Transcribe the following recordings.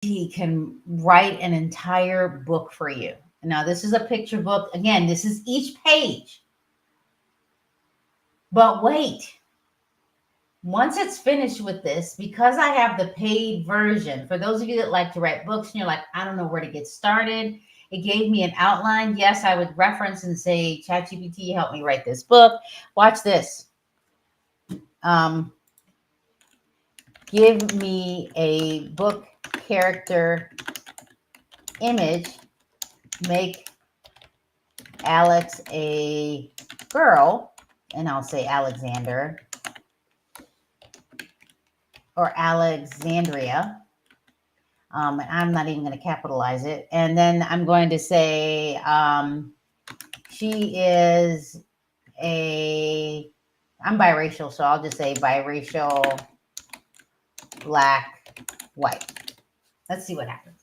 can write an entire book for you. Now, this is a picture book. Again, this is each page. But wait, once it's finished with this, because I have the paid version, for those of you that like to write books and you're like, I don't know where to get started, it gave me an outline. Yes, I would reference and say, ChatGPT, help me write this book. Watch this. Um, give me a book character image, make Alex a girl, and I'll say Alexander or Alexandria. I'm not even going to capitalize it. And then I'm going to say she is I'm biracial, so I'll just say biracial, black, white. Let's see what happens.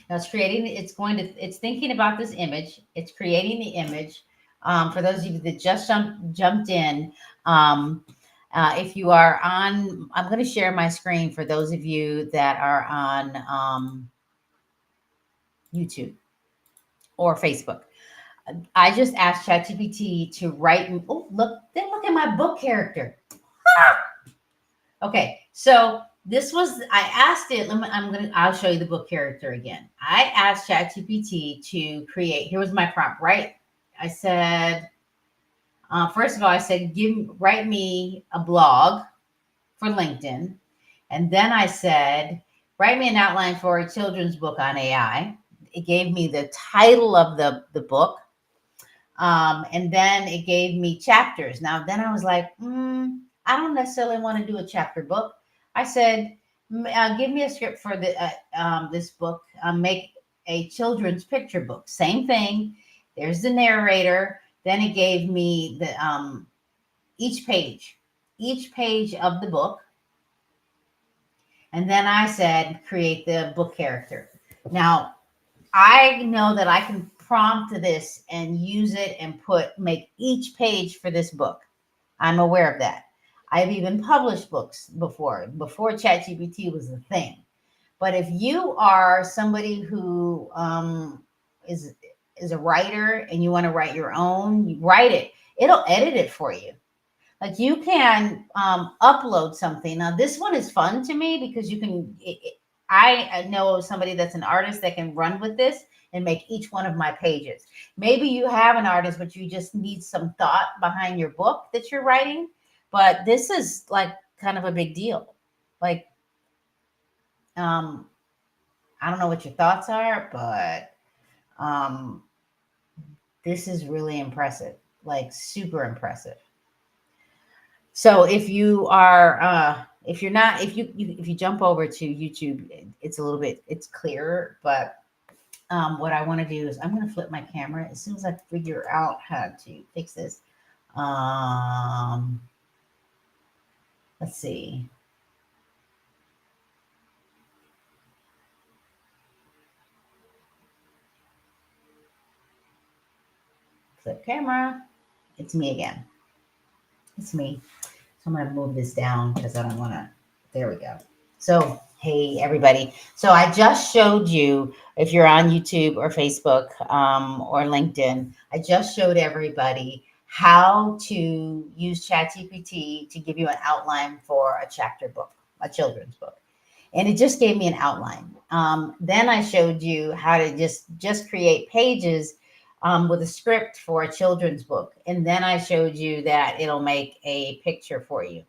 Now it's thinking about this image. It's creating the image. For those of you that just jumped in, if you are on, I'm going to share my screen for those of you that are on YouTube or Facebook. I just asked ChatGPT to write. Oh, look at my book character. Okay, so I asked it. I'll show you the book character again. I asked ChatGPT to create. Here was my prompt, right? I said, first of all, I said, write me a blog for LinkedIn. And then I said, write me an outline for a children's book on AI. It gave me the title of the book. And then it gave me chapters. Now, then I was like, I don't necessarily want to do a chapter book. I said, give me a script for this book. Make a children's picture book. Same thing. There's the narrator. Then it gave me the each page of the book. And then I said, create the book character. Now, I know that I can prompt this and use it and make each page for this book. I'm aware of that. I've even published books before ChatGPT was a thing. But if you are somebody who is a writer and you want to write your own, you write it. It'll edit it for you. Like you can upload something. Now this one is fun to me because you can. I know somebody that's an artist that can run with this and make each one of my pages. Maybe you have an artist, but you just need some thought behind your book that you're writing. But this is like kind of a big deal. Like, I don't know what your thoughts are, but this is really impressive, like super impressive. So if you are, if you jump over to YouTube, it's clearer, but what I want to do is I'm going to flip my camera as soon as I figure out how to fix this. Let's see. Flip camera. It's me again. It's me. So I'm going to move this down because I don't want to. There we go. So, hey, everybody. So I just showed you, if you're on YouTube or Facebook or LinkedIn, I just showed everybody how to use ChatGPT to give you an outline for a chapter book, a children's book. And it just gave me an outline. Then I showed you how to just create pages with a script for a children's book. And then I showed you that it'll make a picture for you.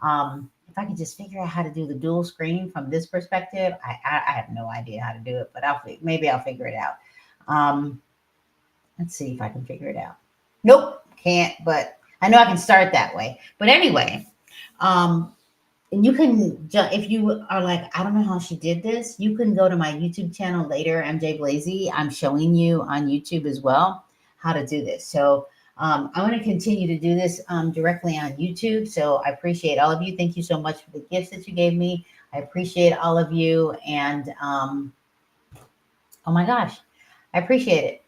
If I could just figure out how to do the dual screen from this perspective, I have no idea how to do it, but maybe I'll figure it out. Let's see if I can figure it out. Nope, can't, but I know I can start that way. But anyway, and you can, if you are like, I don't know how she did this, you can go to my YouTube channel later, MJ Blazy. I'm showing you on YouTube as well how to do this. So I'm going to continue to do this directly on YouTube. So I appreciate all of you. Thank you so much for the gifts that you gave me. I appreciate all of you. And oh my gosh, I appreciate it.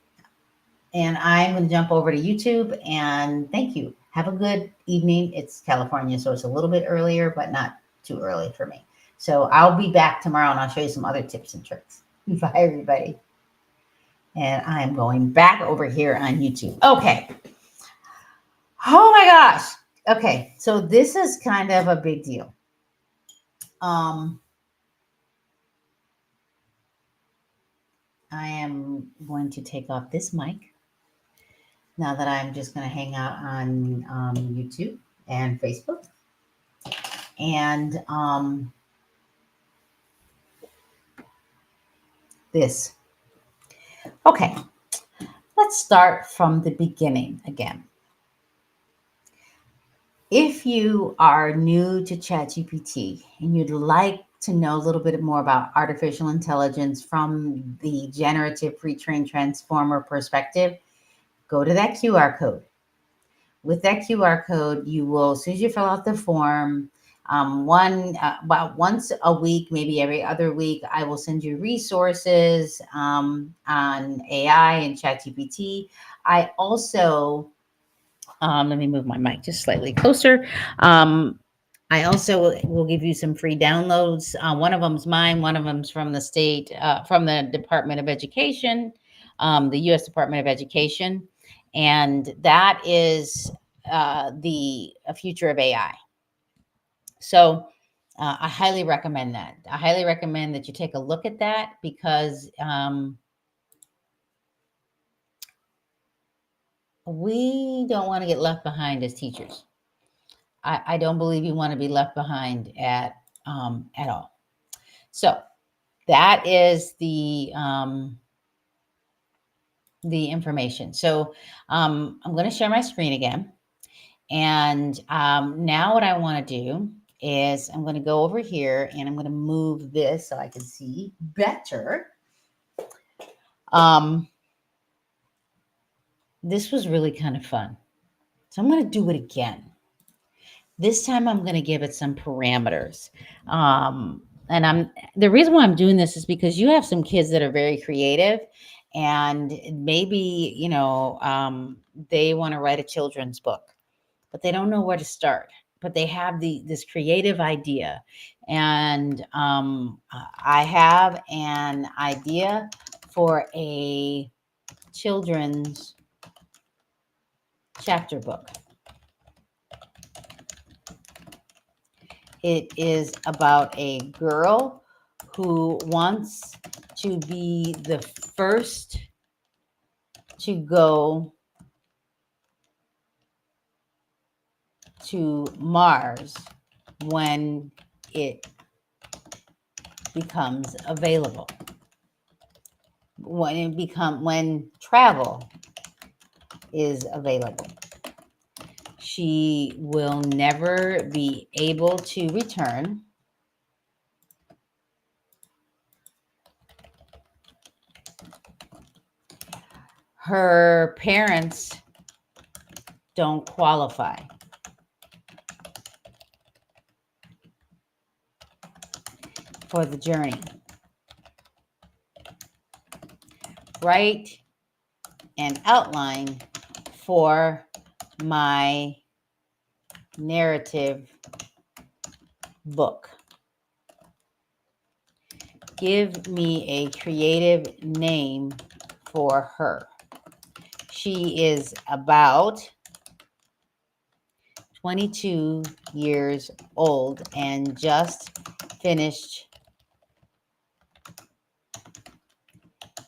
And I'm going to jump over to YouTube and thank you. Have a good evening. It's California, so it's a little bit earlier, but not too early for me. So I'll be back tomorrow and I'll show you some other tips and tricks. Bye, everybody. And I'm going back over here on YouTube. Okay. Oh my gosh. Okay. So this is kind of a big deal. I am going to take off this mic now that I'm just going to hang out on YouTube and Facebook. And this. Okay. Let's start from the beginning again. If you are new to ChatGPT and you'd like to know a little bit more about artificial intelligence from the generative pre-trained transformer perspective, go to that QR code. With that QR code, you will, as soon as you fill out the form, about once a week, maybe every other week, I will send you resources on AI and ChatGPT. I also let me move my mic just slightly closer. I also will give you some free downloads. One of them's mine. One of them's from the state, from the Department of Education, the U.S. Department of Education, and that is the future of AI. So I highly recommend that. I highly recommend that you take a look at that because we don't want to get left behind as teachers. I don't believe you want to be left behind at all. So that is the information. So I'm going to share my screen again. And now what I want to do is I'm going to go over here and I'm going to move this so I can see better. This was really kind of fun. So I'm going to do it again. This time I'm going to give it some parameters. And the reason why I'm doing this is because you have some kids that are very creative and maybe, they want to write a children's book, but they don't know where to start. But they have this creative idea. And I have an idea for a children's chapter book. It is about a girl who wants to be the first to go to Mars when it becomes available. When travel is available. She will never be able to return. Her parents don't qualify. For the journey. Write an outline for my narrative book. Give me a creative name for her. She is about 22 years old and just finished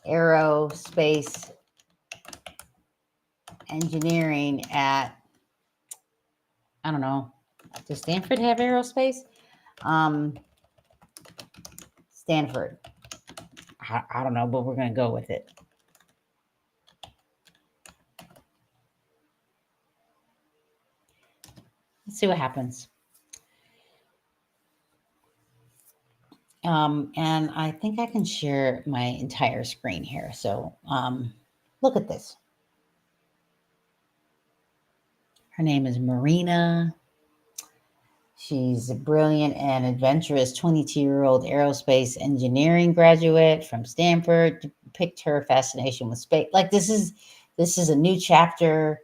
aerospace engineering at, I don't know, does Stanford have aerospace? Stanford. I don't know, but we're going to go with it. Let's see what happens. And I think I can share my entire screen here. So look at this. Her name is Marina. She's a brilliant and adventurous 22-year-old aerospace engineering graduate from Stanford. Picked her fascination with space. Like this is a new chapter.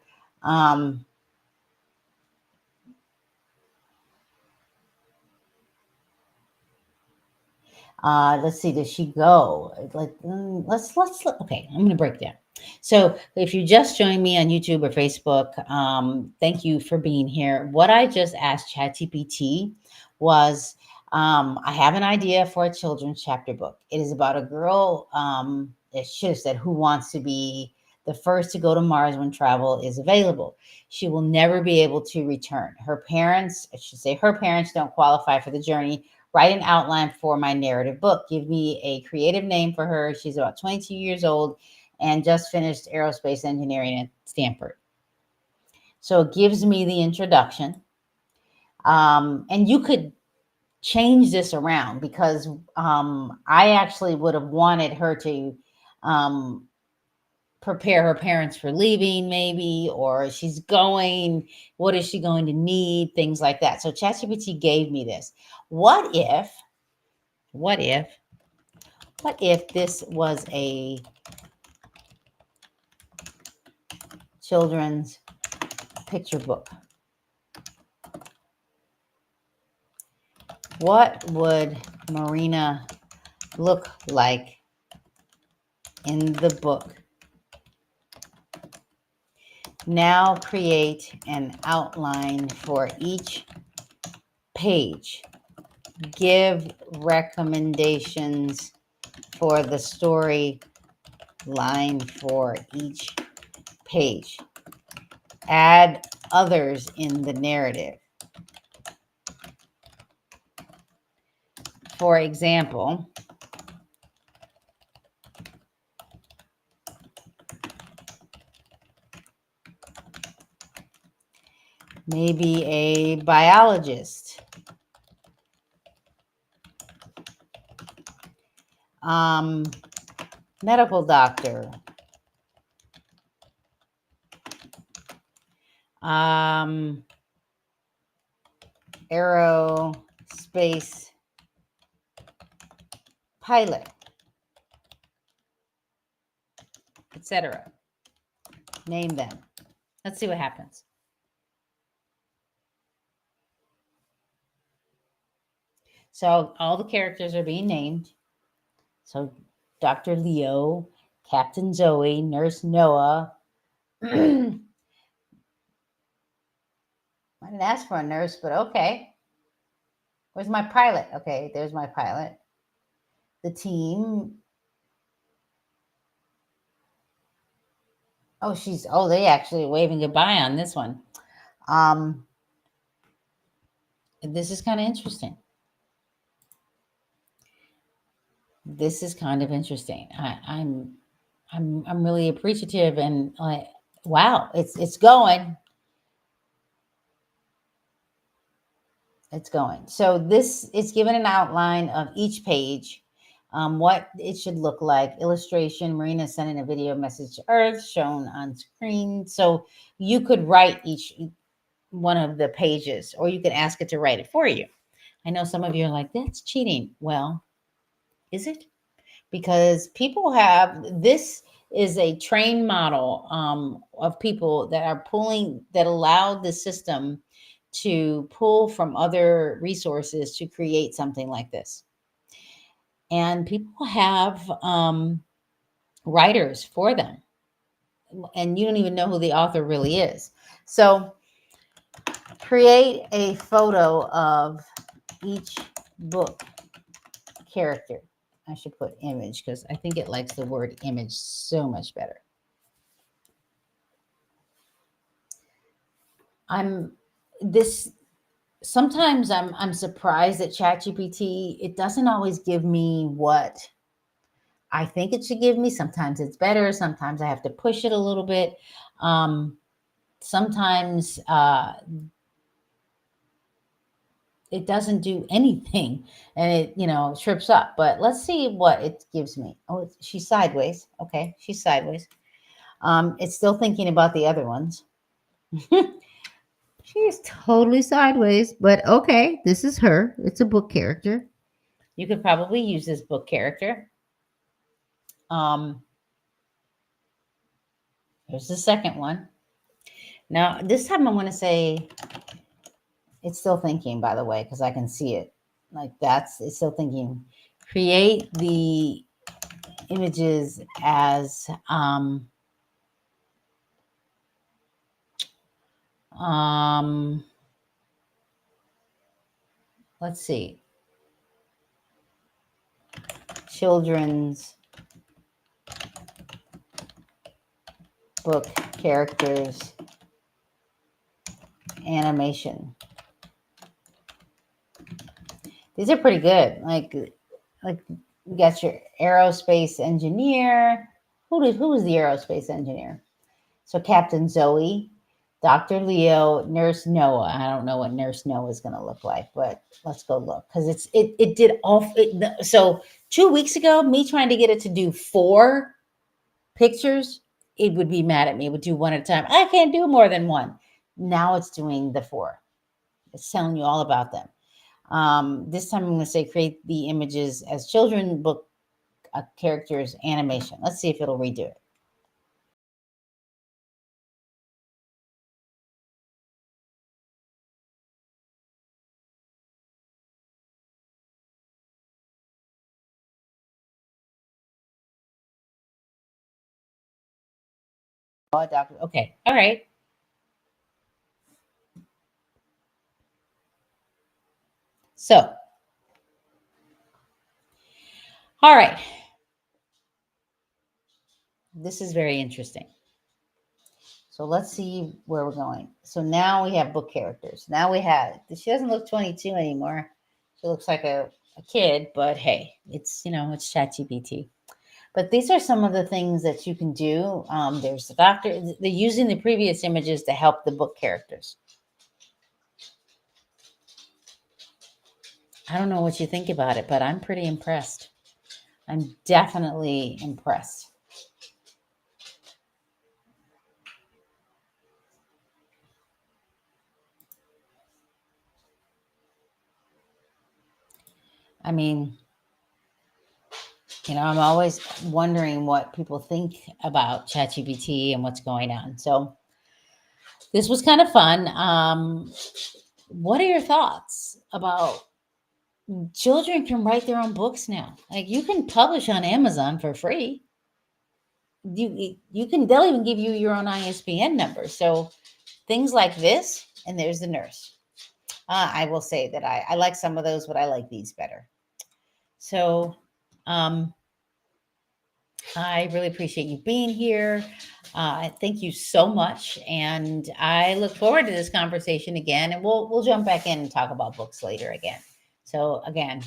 Let's see, does she go? Okay, I'm gonna break down. So if you just joined me on YouTube or Facebook, thank you for being here. What I just asked ChatGPT was, I have an idea for a children's chapter book. It is about a girl. It should have said, who wants to be the first to go to Mars when travel is available. She will never be able to return. Her parents, I should say, her parents don't qualify for the journey. Write an outline for my narrative book. Give me a creative name for her. She's about 22 years old and just finished aerospace engineering at Stanford. So it gives me the introduction. And you could change this around because I actually would have wanted her to prepare her parents for leaving, maybe, or she's going, what is she going to need, things like that. So ChatGPT gave me this. What if this was a children's picture book? What would Marina look like in the book? Now create an outline for each page. Give recommendations for the story line for each page. Add others in the narrative. For example, maybe a biologist, medical doctor, aerospace pilot, etc. Name them. Let's see what happens. So all the characters are being named. So Dr. Leo, Captain Zoe, Nurse Noah. I didn't ask for a nurse, but okay. Where's my pilot? Okay, there's my pilot. The team. Oh, they actually waving goodbye on this one. This is kind of interesting. This is kind of interesting. I'm really appreciative and like, wow, it's going. It's going. So this is given an outline of each page, what it should look like. Illustration, Marina sending a video message to Earth shown on screen. So you could write each one of the pages, or you can ask it to write it for you. I know some of you are like, that's cheating. Well, is it? Because people this is a trained model of people that are that allow the system to pull from other resources to create something like this. And people have writers for them. And you don't even know who the author really is. So create a photo of each book character. I should put image because I think it likes the word image so much better. Sometimes I'm surprised that ChatGPT, it doesn't always give me what I think it should give me. Sometimes it's better. Sometimes I have to push it a little bit. Sometimes it doesn't do anything and it trips up. But let's see what it gives me. Oh, she's sideways. Okay, she's sideways. It's still thinking about the other ones. She's totally sideways, but okay, this is her. It's a book character. You could probably use this book character. Here's the second one. Now, this time I'm going to say it's still thinking, by the way, because I can see it. Like it's still thinking. create the images as let's see, children's book characters animation. These are pretty good. Like you got your aerospace engineer. Who was the aerospace engineer? So Captain Zoe, Dr. Leo, Nurse Noah. I don't know what Nurse Noah is going to look like, but let's go look because it did all. So 2 weeks ago, me trying to get it to do 4 pictures, it would be mad at me. It would do one at a time. I can't do more than one. Now it's doing the 4. It's telling you all about them. This time I'm going to say create the images as children book characters animation. Let's see if it'll redo it. Oh, doctor. Okay. All right. So, all right. This is very interesting. So let's see where we're going. So now we have book characters. Now we have, she doesn't look 22 anymore. She looks like a kid, but hey, it's, it's ChatGPT. But these are some of the things that you can do. There's the doctor. They're using the previous images to help the book characters. I don't know what you think about it, but I'm pretty impressed. I'm definitely impressed. I mean, I'm always wondering what people think about ChatGPT and what's going on. So this was kind of fun. What are your thoughts about children can write their own books now? Like you can publish on Amazon for free. You can, they'll even give you your own ISBN number. So things like this, and there's the nurse. I will say that I like some of those, but I like these better. So I really appreciate you being here. Thank you so much, and I look forward to this conversation again. And we'll jump back in and talk about books later again. So again,